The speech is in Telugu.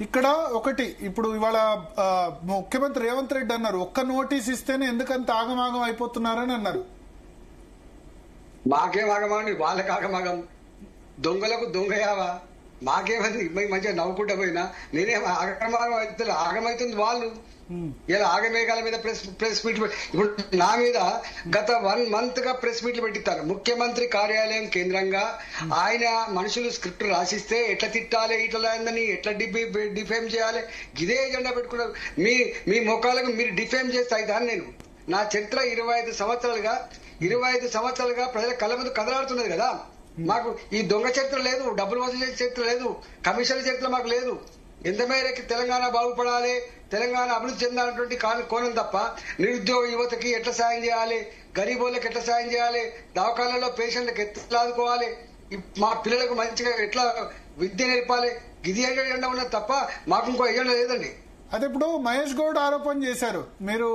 ఇక్కడ ఒకటి ఇప్పుడు ఇవాళ ముఖ్యమంత్రి రేవంత్ రెడ్డి అన్నారు ఒక్క నోటీస్ ఇస్తేనే ఎందుకంత ఆగమాగం అయిపోతున్నారని అన్నారు. మాకేం ఆగమాగం, వాళ్ళకి ఆగమాగం, దొంగలకు దొంగయావా, మాకేమది మంచిగా నవ్వుకుంటా పోయినా నేనేం ఆగమాగం అయితే ఆగమైతుంది వాళ్ళు. ఇలా ఆగమేఘాల మీద ప్రెస్ మీట్ ఇప్పుడు నా మీద గత 1 month గా ప్రెస్ మీట్లు పెట్టిస్తారు. ముఖ్యమంత్రి కార్యాలయం కేంద్రంగా ఆయన మనుషులు స్క్రిప్ట్ రాసిస్తే ఎట్లా తిట్టాలి, ఇట్లా అయిందని ఎట్లా డిఫేమ్ చేయాలి, ఇదే ఎజెండా పెట్టుకున్నారు. మీ ముఖాలకు మీరు డిఫేమ్ చేస్తే అయితే నేను నా చరిత్ర 25 సంవత్సరాలుగా ప్రజల కళ్ళ ముందు కదలాడుతున్నది కదా. మాకు ఈ దొంగ చరిత్ర లేదు, డబ్బులు వసూలు చేసే చరిత్ర లేదు, కమిషన్ చరిత్ర మాకు లేదు. ఎంత మేరకి తెలంగాణ బాగుపడాలి, తెలంగాణ అభివృద్ధి చెందాలన్నటువంటి కోణం తప్ప నిరుద్యోగ యువతకి ఎట్లా సాయం చేయాలి, గరీబోళ్ళకి ఎట్లా సాయం చేయాలి, దవాఖానాల్లో పేషెంట్లకు ఎట్లా ఆదుకోవాలి, మా పిల్లలకు మంచిగా ఎట్లా విద్య నేర్పాలి, ఇది ఎజెండా ఉన్నది తప్ప మాకు ఇంకో ఎజెండా లేదండి. అదే ఇప్పుడు మహేష్ గౌడ్ ఆరోపణ చేశారు మీరు